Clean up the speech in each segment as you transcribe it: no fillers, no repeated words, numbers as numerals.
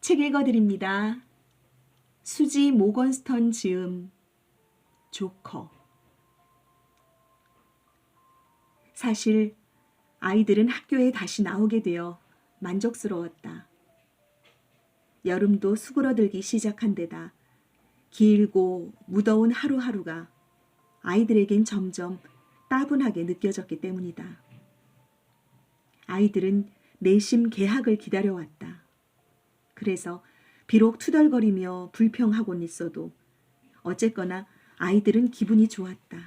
책 읽어드립니다. 수지 모건스턴 지음 조커. 사실 아이들은 학교에 다시 나오게 되어 만족스러웠다. 여름도 수그러들기 시작한 데다 길고 무더운 하루하루가 아이들에겐 점점 따분하게 느껴졌기 때문이다. 아이들은 내심 개학을 기다려왔다. 그래서 비록 투덜거리며 불평하곤 있어도 어쨌거나 아이들은 기분이 좋았다.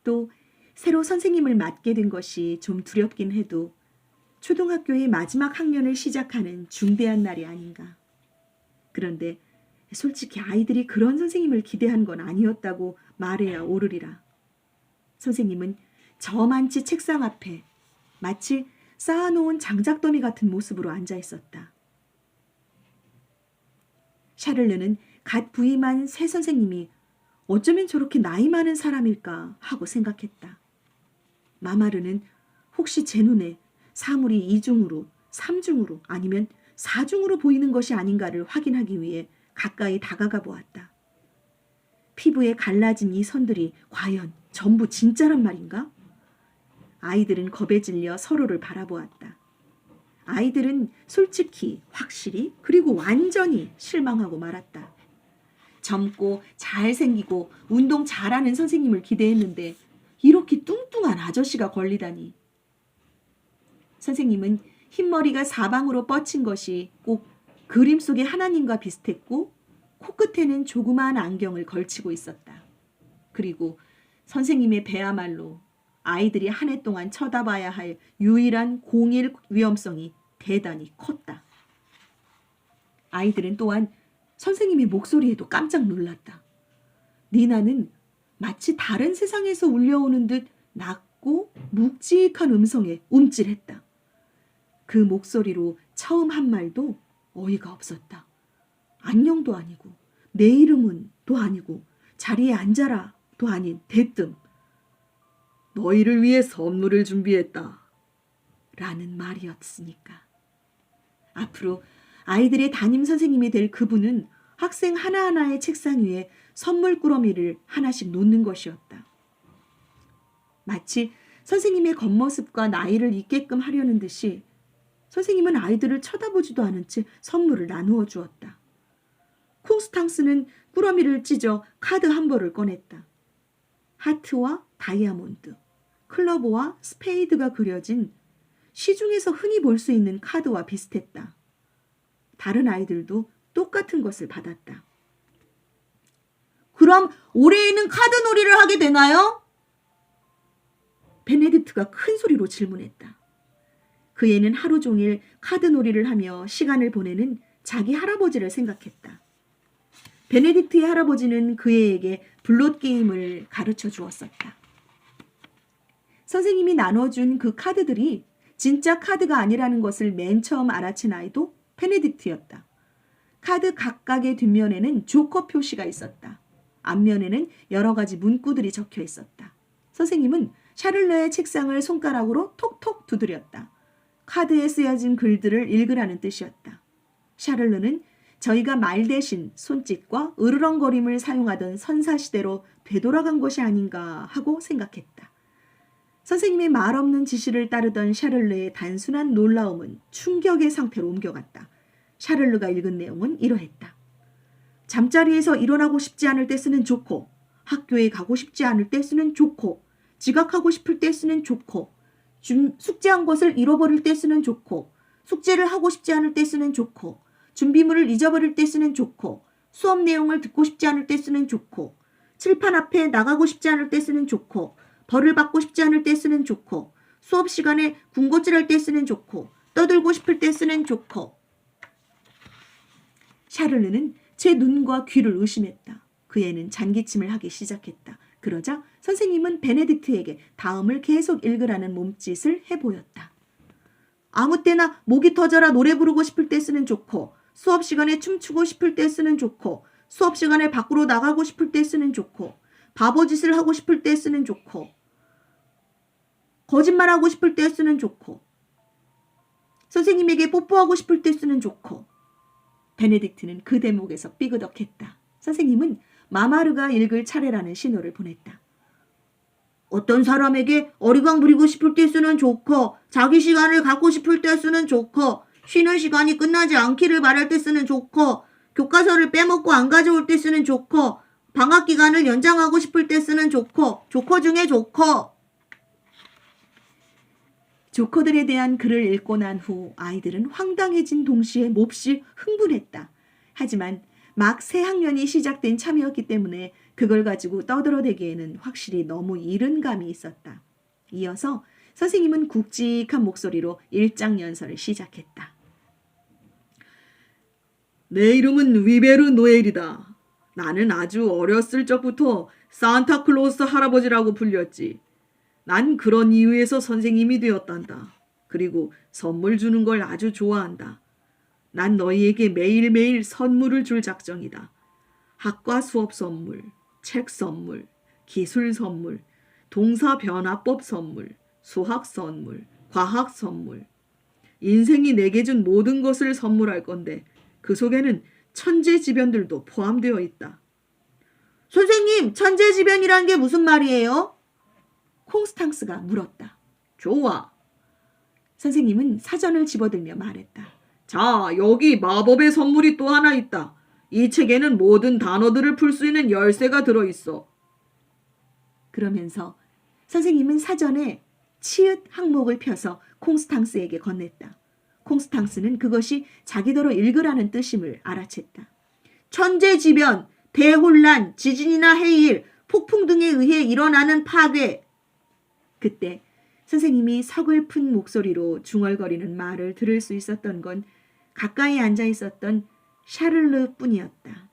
또 새로 선생님을 맡게 된 것이 좀 두렵긴 해도 초등학교의 마지막 학년을 시작하는 중대한 날이 아닌가. 그런데 솔직히 아이들이 그런 선생님을 기대한 건 아니었다고 말해야 오르리라. 선생님은 저만치 책상 앞에 마치 쌓아놓은 장작더미 같은 모습으로 앉아 있었다. 샤를르는 갓 부임한 새 선생님이 어쩌면 저렇게 나이 많은 사람일까 하고 생각했다. 마마르는 혹시 제 눈에 사물이 2중으로, 3중으로 아니면 4중으로 보이는 것이 아닌가를 확인하기 위해 가까이 다가가 보았다. 피부에 갈라진 이 선들이 과연 전부 진짜란 말인가? 아이들은 겁에 질려 서로를 바라보았다. 아이들은 솔직히, 확실히, 그리고 완전히 실망하고 말았다. 젊고 잘생기고 운동 잘하는 선생님을 기대했는데 이렇게 뚱뚱한 아저씨가 걸리다니. 선생님은 흰머리가 사방으로 뻗친 것이 꼭 그림 속의 하나님과 비슷했고 코끝에는 조그마한 안경을 걸치고 있었다. 그리고 선생님의 배야말로 아이들이 한 해 동안 쳐다봐야 할 유일한 공일 위험성이 대단히 컸다. 아이들은 또한 선생님의 목소리에도 깜짝 놀랐다. 니나는 마치 다른 세상에서 울려오는 듯 낮고 묵직한 음성에 움찔했다. 그 목소리로 처음 한 말도 어이가 없었다. 안녕도 아니고 내 이름은도 아니고 자리에 앉아라도 아닌 대뜸 너희를 위해 선물을 준비했다 라는 말이었으니까. 앞으로 아이들의 담임 선생님이 될 그분은 학생 하나하나의 책상 위에 선물 꾸러미를 하나씩 놓는 것이었다. 마치 선생님의 겉모습과 나이를 잊게끔 하려는 듯이 선생님은 아이들을 쳐다보지도 않은 채 선물을 나누어 주었다. 콩스탕스는 꾸러미를 찢어 카드 한 벌을 꺼냈다. 하트와 다이아몬드, 클로버와 스페이드가 그려진 시중에서 흔히 볼 수 있는 카드와 비슷했다. 다른 아이들도 똑같은 것을 받았다. 그럼 올해에는 카드 놀이를 하게 되나요? 베네딕트가 큰 소리로 질문했다. 그 애는 하루 종일 카드 놀이를 하며 시간을 보내는 자기 할아버지를 생각했다. 베네딕트의 할아버지는 그 애에게 블롯 게임을 가르쳐 주었었다. 선생님이 나눠준 그 카드들이 진짜 카드가 아니라는 것을 맨 처음 알아챈 아이도 베네딕트였다. 카드 각각의 뒷면에는 조커 표시가 있었다. 앞면에는 여러 가지 문구들이 적혀 있었다. 선생님은 샤를르의 책상을 손가락으로 톡톡 두드렸다. 카드에 쓰여진 글들을 읽으라는 뜻이었다. 샤를르는 저희가 말 대신 손짓과 으르렁거림을 사용하던 선사시대로 되돌아간 것이 아닌가 하고 생각했다. 선생님의 말 없는 지시를 따르던 샤를르의 단순한 놀라움은 충격의 상태로 옮겨갔다. 샤를르가 읽은 내용은 이러했다. 잠자리에서 일어나고 싶지 않을 때 쓰는 조커, 학교에 가고 싶지 않을 때 쓰는 조커, 지각하고 싶을 때 쓰는 조커, 숙제한 것을 잃어버릴 때 쓰는 조커, 숙제를 하고 싶지 않을 때 쓰는 조커, 준비물을 잊어버릴 때 쓰는 조커, 수업 내용을 듣고 싶지 않을 때 쓰는 조커, 칠판 앞에 나가고 싶지 않을 때 쓰는 조커, 벌을 받고 싶지 않을 때 쓰는 조커, 수업 시간에 군것질할 때 쓰는 조커, 떠들고 싶을 때 쓰는 조커. 샤를르는 제 눈과 귀를 의심했다. 그 애는 잔기침을 하기 시작했다. 그러자 선생님은 베네딕트에게 다음을 계속 읽으라는 몸짓을 해보였다. 아무 때나 목이 터져라 노래 부르고 싶을 때 쓰는 조커, 수업 시간에 춤추고 싶을 때 쓰는 조커, 수업 시간에 밖으로 나가고 싶을 때 쓰는 조커, 바보짓을 하고 싶을 때 쓰는 조커, 거짓말하고 싶을 때 쓰는 조커, 선생님에게 뽀뽀하고 싶을 때 쓰는 조커, 베네딕트는 그 대목에서 삐그덕했다. 선생님은 마마르가 읽을 차례라는 신호를 보냈다. 어떤 사람에게 어리광 부리고 싶을 때 쓰는 조커, 자기 시간을 갖고 싶을 때 쓰는 조커, 쉬는 시간이 끝나지 않기를 바랄 때 쓰는 조커, 교과서를 빼먹고 안 가져올 때 쓰는 조커, 방학 기간을 연장하고 싶을 때 쓰는 조커, 조커 중에 조커. 조커들에 대한 글을 읽고 난 후 아이들은 황당해진 동시에 몹시 흥분했다. 하지만 막 새 학년이 시작된 참이었기 때문에 그걸 가지고 떠들어대기에는 확실히 너무 이른 감이 있었다. 이어서 선생님은 굵직한 목소리로 일장 연설을 시작했다. 내 이름은 위베르 노엘이다. 나는 아주 어렸을 적부터 산타클로스 할아버지라고 불렸지. 난 그런 이유에서 선생님이 되었단다. 그리고 선물 주는 걸 아주 좋아한다. 난 너희에게 매일매일 선물을 줄 작정이다. 학과 수업 선물, 책 선물, 기술 선물, 동사 변화법 선물, 수학 선물, 과학 선물. 인생이 내게 준 모든 것을 선물할 건데 그 속에는 천재지변들도 포함되어 있다. 선생님, 천재지변이란 게 무슨 말이에요? 콩스탕스가 물었다. 좋아. 선생님은 사전을 집어들며 말했다. 자, 여기 마법의 선물이 또 하나 있다. 이 책에는 모든 단어들을 풀 수 있는 열쇠가 들어있어. 그러면서 선생님은 사전에 치읓 항목을 펴서 콩스탕스에게 건넸다. 콩스탕스는 그것이 자기더러 읽으라는 뜻임을 알아챘다. 천재지변, 대혼란, 지진이나 해일, 폭풍 등에 의해 일어나는 파괴. 그때 선생님이 서글픈 목소리로 중얼거리는 말을 들을 수 있었던 건 가까이 앉아 있었던 샤를르 뿐이었다.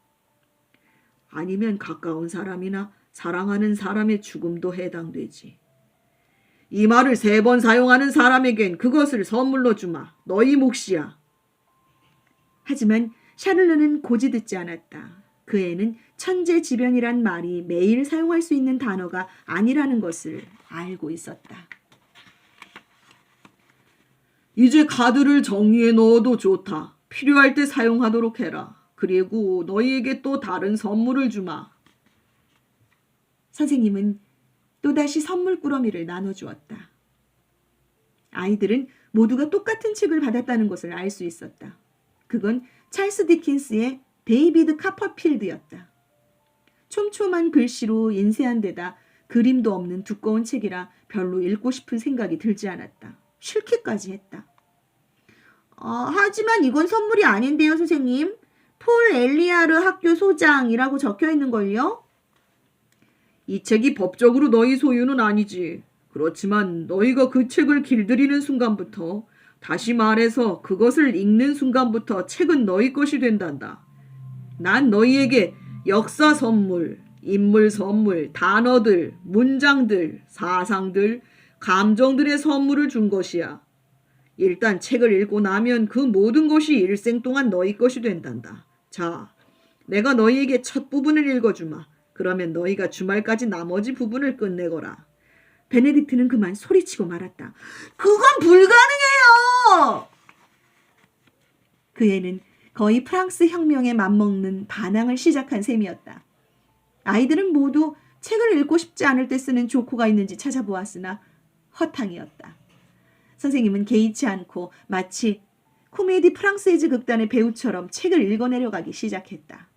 아니면 가까운 사람이나 사랑하는 사람의 죽음도 해당되지. 이 말을 3번 사용하는 사람에겐 그것을 선물로 주마. 너희 몫이야. 하지만 샤를르는 고지 듣지 않았다. 그 애는 천재지변이란 말이 매일 사용할 수 있는 단어가 아니라는 것을 알고 있었다. 이제 카드를 정리해 넣어도 좋다. 필요할 때 사용하도록 해라. 그리고 너희에게 또 다른 선물을 주마. 선생님은 또다시 선물 꾸러미를 나눠주었다. 아이들은 모두가 똑같은 책을 받았다는 것을 알 수 있었다. 그건 찰스 디킨스의 데이비드 카퍼필드였다. 촘촘한 글씨로 인쇄한 데다 그림도 없는 두꺼운 책이라 별로 읽고 싶은 생각이 들지 않았다. 싫기까지 했다. 하지만 이건 선물이 아닌데요, 선생님. 폴 엘리아르 학교 소장이라고 적혀 있는걸요? 이 책이 법적으로 너희 소유는 아니지. 그렇지만 너희가 그 책을 길들이는 순간부터, 다시 말해서 그것을 읽는 순간부터 책은 너희 것이 된단다. 난 너희에게 역사 선물, 인물 선물, 단어들, 문장들, 사상들, 감정들의 선물을 준 것이야. 일단 책을 읽고 나면 그 모든 것이 일생 동안 너희 것이 된단다. 자, 내가 너희에게 첫 부분을 읽어주마. 그러면 너희가 주말까지 나머지 부분을 끝내거라. 베네딕트는 그만 소리치고 말았다. 그건 불가능해요! 그 애는 거의 프랑스 혁명에 맞먹는 반항을 시작한 셈이었다. 아이들은 모두 책을 읽고 싶지 않을 때 쓰는 조커가 있는지 찾아보았으나 허탕이었다. 선생님은 개의치 않고 마치 코미디 프랑스이즈 극단의 배우처럼 책을 읽어내려가기 시작했다.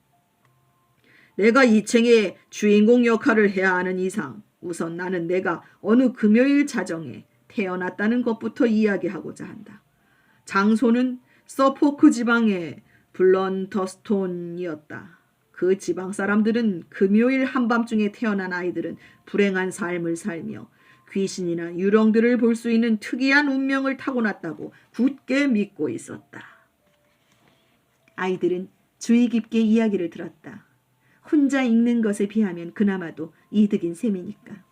내가 이 책의 주인공 역할을 해야 하는 이상 우선 나는 내가 어느 금요일 자정에 태어났다는 것부터 이야기하고자 한다. 장소는 서포크 지방의 블런터스톤이었다. 그 지방 사람들은 금요일 한밤중에 태어난 아이들은 불행한 삶을 살며 귀신이나 유령들을 볼 수 있는 특이한 운명을 타고났다고 굳게 믿고 있었다. 아이들은 주의 깊게 이야기를 들었다. 혼자 읽는 것에 비하면 그나마도 이득인 셈이니까.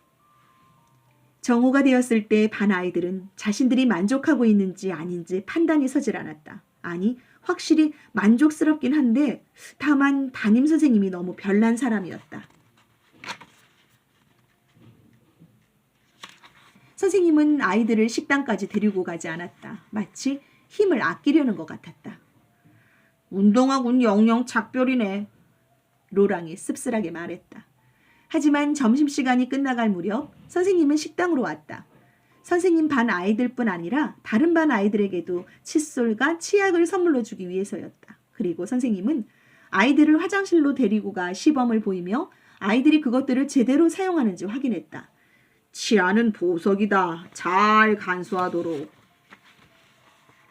정오가 되었을 때 반 아이들은 자신들이 만족하고 있는지 아닌지 판단이 서질 않았다. 아니, 확실히 만족스럽긴 한데 다만 담임 선생님이 너무 별난 사람이었다. 선생님은 아이들을 식당까지 데리고 가지 않았다. 마치 힘을 아끼려는 것 같았다. 운동하군 영영 작별이네. 로랑이 씁쓸하게 말했다. 하지만 점심시간이 끝나갈 무렵 선생님은 식당으로 왔다. 선생님 반 아이들뿐 아니라 다른 반 아이들에게도 칫솔과 치약을 선물로 주기 위해서였다. 그리고 선생님은 아이들을 화장실로 데리고 가 시범을 보이며 아이들이 그것들을 제대로 사용하는지 확인했다. 치아는 보석이다. 잘 간수하도록.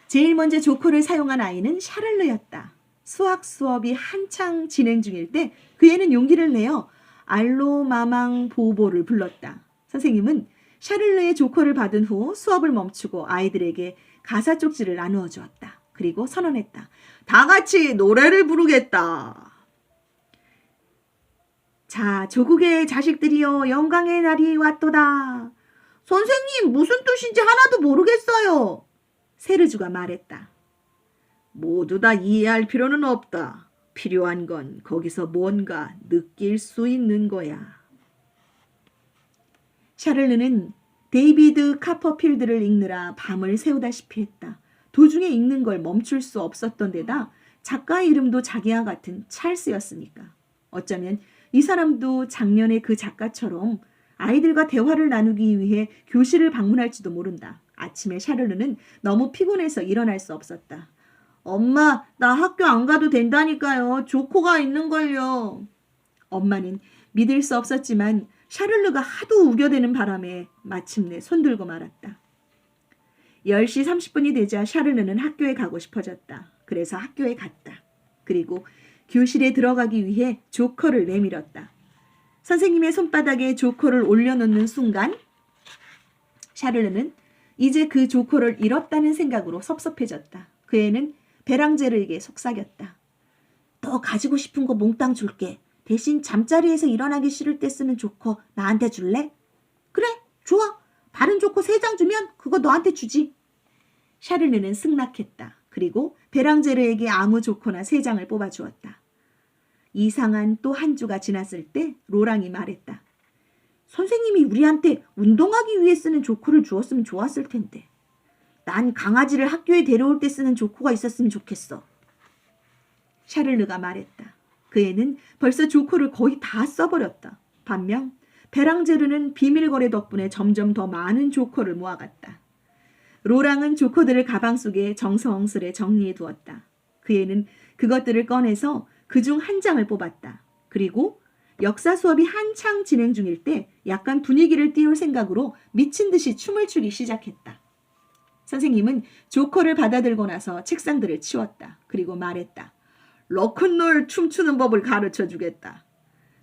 제일 먼저 조커를 사용한 아이는 샤를르였다. 수학 수업이 한창 진행 중일 때 그 애는 용기를 내어 알로마망 보보를 불렀다. 선생님은 샤를르의 조커를 받은 후 수업을 멈추고 아이들에게 가사 쪽지를 나누어 주었다. 그리고 선언했다. 다 같이 노래를 부르겠다. 자, 조국의 자식들이여 영광의 날이 왔도다. 선생님, 무슨 뜻인지 하나도 모르겠어요. 세르주가 말했다. 모두 다 이해할 필요는 없다. 필요한 건 거기서 뭔가 느낄 수 있는 거야. 샤를르는 데이비드 카퍼필드를 읽느라 밤을 새우다시피 했다. 도중에 읽는 걸 멈출 수 없었던 데다 작가의 이름도 자기와 같은 찰스였으니까. 어쩌면 이 사람도 작년에 그 작가처럼 아이들과 대화를 나누기 위해 교실을 방문할지도 모른다. 아침에 샤를르는 너무 피곤해서 일어날 수 없었다. 엄마, 나 학교 안 가도 된다니까요. 조커가 있는걸요. 엄마는 믿을 수 없었지만 샤를르가 하도 우겨대는 바람에 마침내 손들고 말았다. 10시 30분이 되자 샤를르는 학교에 가고 싶어졌다. 그래서 학교에 갔다. 그리고 교실에 들어가기 위해 조커를 내밀었다. 선생님의 손바닥에 조커를 올려놓는 순간 샤를르는 이제 그 조커를 잃었다는 생각으로 섭섭해졌다. 그 애는 베랑제르에게 속삭였다. 너 가지고 싶은 거 몽땅 줄게. 대신 잠자리에서 일어나기 싫을 때 쓰는 조커 나한테 줄래? 그래, 좋아. 다른 조커 3장 주면 그거 너한테 주지. 샤를르는 승낙했다. 그리고 베랑제르에게 아무 조커나 3장을 뽑아주었다. 이상한 또 한 주가 지났을 때 로랑이 말했다. 선생님이 우리한테 운동하기 위해 쓰는 조커를 주었으면 좋았을 텐데. 난 강아지를 학교에 데려올 때 쓰는 조커가 있었으면 좋겠어. 샤를르가 말했다. 그 애는 벌써 조커를 거의 다 써버렸다. 반면 베랑제르는 비밀거래 덕분에 점점 더 많은 조커를 모아갔다. 로랑은 조커들을 가방 속에 정성스레 정리해 두었다. 그 애는 그것들을 꺼내서 그중 한 장을 뽑았다. 그리고 역사 수업이 한창 진행 중일 때 약간 분위기를 띄울 생각으로 미친 듯이 춤을 추기 시작했다. 선생님은 조커를 받아들고 나서 책상들을 치웠다. 그리고 말했다. 로큰롤 춤추는 법을 가르쳐 주겠다.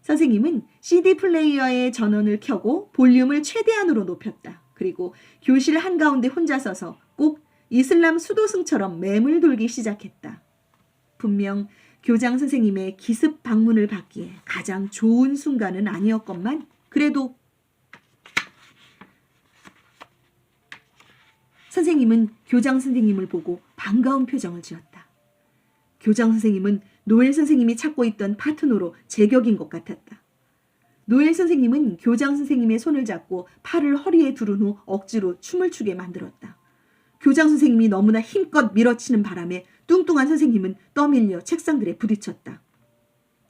선생님은 CD 플레이어의 전원을 켜고 볼륨을 최대한으로 높였다. 그리고 교실 한가운데 혼자 서서 꼭 이슬람 수도승처럼 맴을 돌기 시작했다. 분명 교장 선생님의 기습 방문을 받기에 가장 좋은 순간은 아니었건만 그래도 선생님은 교장 선생님을 보고 반가운 표정을 지었다. 교장 선생님은 노엘 선생님이 찾고 있던 파트너로 제격인 것 같았다. 노엘 선생님은 교장 선생님의 손을 잡고 팔을 허리에 두른 후 억지로 춤을 추게 만들었다. 교장 선생님이 너무나 힘껏 밀어치는 바람에 뚱뚱한 선생님은 떠밀려 책상들에 부딪혔다.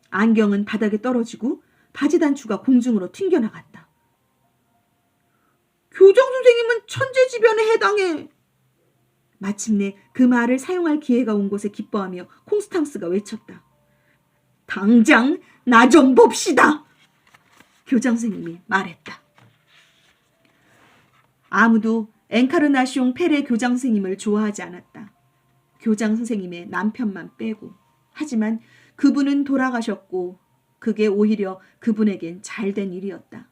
안경은 바닥에 떨어지고 바지 단추가 공중으로 튕겨나갔다. 교장 선생님은 천재지변에 해당해. 마침내 그 말을 사용할 기회가 온 곳에 기뻐하며 콩스탕스가 외쳤다. 당장 나 좀 봅시다. 교장 선생님이 말했다. 아무도 엔카르나시옹 페레 교장 선생님을 좋아하지 않았다. 교장 선생님의 남편만 빼고. 하지만 그분은 돌아가셨고 그게 오히려 그분에겐 잘된 일이었다.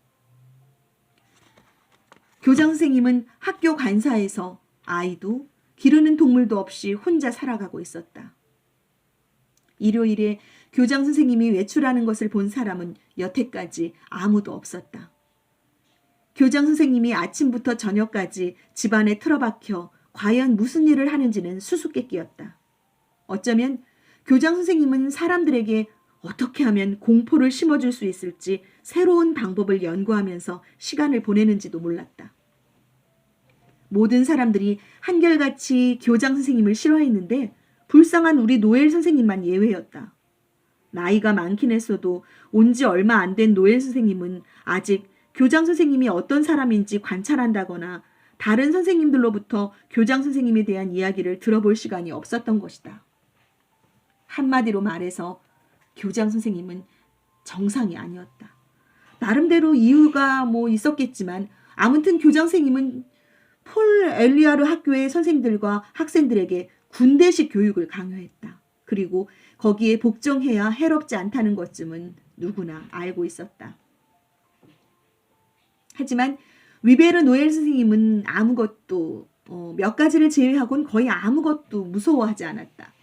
교장 선생님은 학교 관사에서 아이도 기르는 동물도 없이 혼자 살아가고 있었다. 일요일에 교장 선생님이 외출하는 것을 본 사람은 여태까지 아무도 없었다. 교장 선생님이 아침부터 저녁까지 집안에 틀어박혀 과연 무슨 일을 하는지는 수수께끼였다. 어쩌면 교장 선생님은 사람들에게 어떻게 하면 공포를 심어줄 수 있을지 새로운 방법을 연구하면서 시간을 보내는지도 몰랐다. 모든 사람들이 한결같이 교장 선생님을 싫어했는데 불쌍한 우리 노엘 선생님만 예외였다. 나이가 많긴 했어도 온 지 얼마 안 된 노엘 선생님은 아직 교장 선생님이 어떤 사람인지 관찰한다거나 다른 선생님들로부터 교장 선생님에 대한 이야기를 들어볼 시간이 없었던 것이다. 한마디로 말해서 교장 선생님은 정상이 아니었다. 나름대로 이유가 있었겠지만 아무튼 교장 선생님은 폴 엘리아르 학교의 선생들과 학생들에게 군대식 교육을 강요했다. 그리고 거기에 복종해야 해롭지 않다는 것쯤은 누구나 알고 있었다. 하지만 위베르 노엘 선생님은 아무것도 몇 가지를 제외하고는 거의 아무것도 무서워하지 않았다.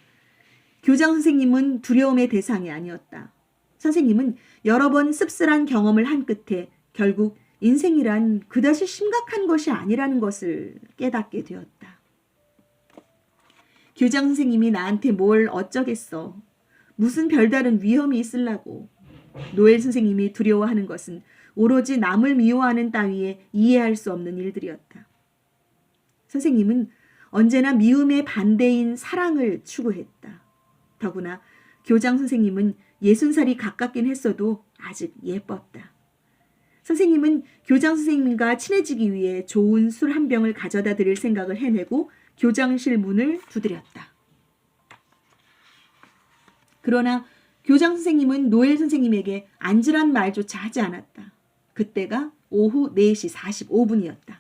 교장 선생님은 두려움의 대상이 아니었다. 선생님은 여러 번 씁쓸한 경험을 한 끝에 결국 인생이란 그다지 심각한 것이 아니라는 것을 깨닫게 되었다. 교장 선생님이 나한테 뭘 어쩌겠어. 무슨 별다른 위험이 있으려고. 노엘 선생님이 두려워하는 것은 오로지 남을 미워하는 따위에 이해할 수 없는 일들이었다. 선생님은 언제나 미움의 반대인 사랑을 추구했다. 더구나 교장 선생님은 60살이 가깝긴 했어도 아직 예뻤다. 선생님은 교장 선생님과 친해지기 위해 좋은 술 한 병을 가져다 드릴 생각을 해내고 교장실 문을 두드렸다. 그러나 교장 선생님은 노엘 선생님에게 앉으란 말조차 하지 않았다. 그때가 오후 4시 45분이었다.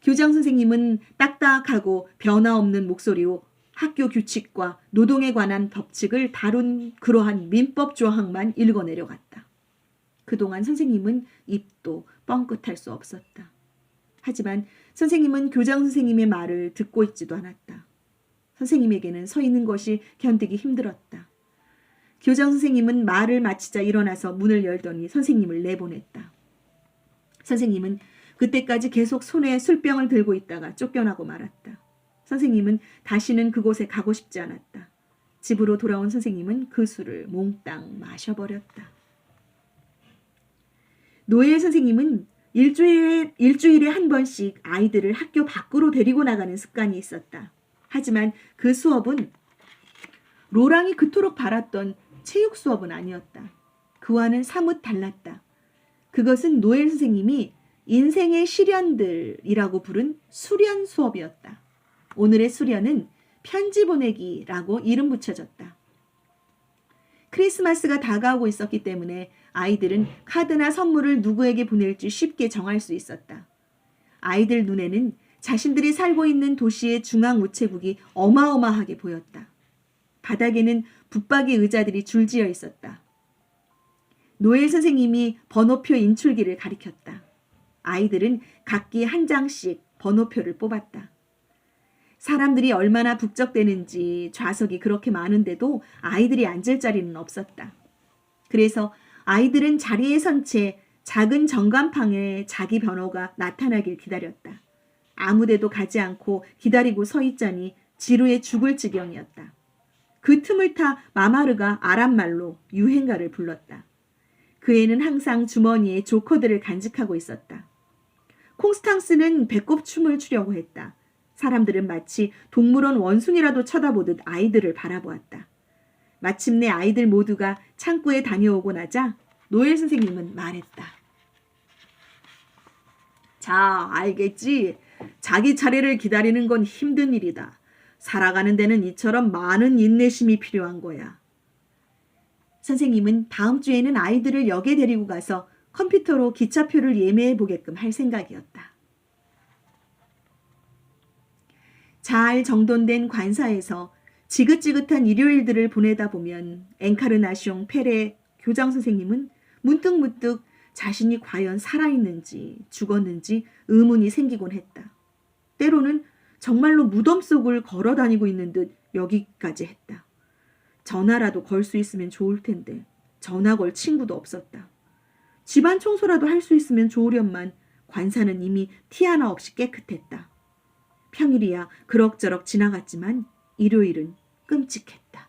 교장 선생님은 딱딱하고 변화없는 목소리로 학교 규칙과 노동에 관한 법칙을 다룬 그러한 민법 조항만 읽어내려갔다. 그동안 선생님은 입도 뻥끗할 수 없었다. 하지만 선생님은 교장 선생님의 말을 듣고 있지도 않았다. 선생님에게는 서 있는 것이 견디기 힘들었다. 교장 선생님은 말을 마치자 일어나서 문을 열더니 선생님을 내보냈다. 선생님은 그때까지 계속 손에 술병을 들고 있다가 쫓겨나고 말았다. 선생님은 다시는 그곳에 가고 싶지 않았다. 집으로 돌아온 선생님은 그 술을 몽땅 마셔버렸다. 노엘 선생님은 일주일에 한 번씩 아이들을 학교 밖으로 데리고 나가는 습관이 있었다. 하지만 그 수업은 로랑이 그토록 바랐던 체육 수업은 아니었다. 그와는 사뭇 달랐다. 그것은 노엘 선생님이 인생의 시련들이라고 부른 수련 수업이었다. 오늘의 수련은 편지 보내기라고 이름 붙여졌다. 크리스마스가 다가오고 있었기 때문에 아이들은 카드나 선물을 누구에게 보낼지 쉽게 정할 수 있었다. 아이들 눈에는 자신들이 살고 있는 도시의 중앙 우체국이 어마어마하게 보였다. 바닥에는 붙박이 의자들이 줄지어 있었다. 노엘 선생님이 번호표 인출기를 가리켰다. 아이들은 각기 한 장씩 번호표를 뽑았다. 사람들이 얼마나 북적대는지 좌석이 그렇게 많은데도 아이들이 앉을 자리는 없었다. 그래서 아이들은 자리에 선 채 작은 전간판에 자기 번호가 나타나길 기다렸다. 아무데도 가지 않고 기다리고 서 있자니 지루해 죽을 지경이었다. 그 틈을 타 마마르가 아랍말로 유행가를 불렀다. 그 애는 항상 주머니에 조커들을 간직하고 있었다. 콩스탕스는 배꼽춤을 추려고 했다. 사람들은 마치 동물원 원숭이라도 쳐다보듯 아이들을 바라보았다. 마침내 아이들 모두가 창구에 다녀오고 나자 노엘 선생님은 말했다. 자, 알겠지? 자기 차례를 기다리는 건 힘든 일이다. 살아가는 데는 이처럼 많은 인내심이 필요한 거야. 선생님은 다음 주에는 아이들을 역에 데리고 가서 컴퓨터로 기차표를 예매해 보게끔 할 생각이었다. 잘 정돈된 관사에서 지긋지긋한 일요일들을 보내다 보면 엥카르나숑 페레 교장 선생님은 문득문득 자신이 과연 살아있는지 죽었는지 의문이 생기곤 했다. 때로는 정말로 무덤 속을 걸어 다니고 있는 듯 여기까지 했다. 전화라도 걸 수 있으면 좋을 텐데 전화 걸 친구도 없었다. 집안 청소라도 할 수 있으면 좋으련만 관사는 이미 티 하나 없이 깨끗했다. 평일이야 그럭저럭 지나갔지만 일요일은 끔찍했다.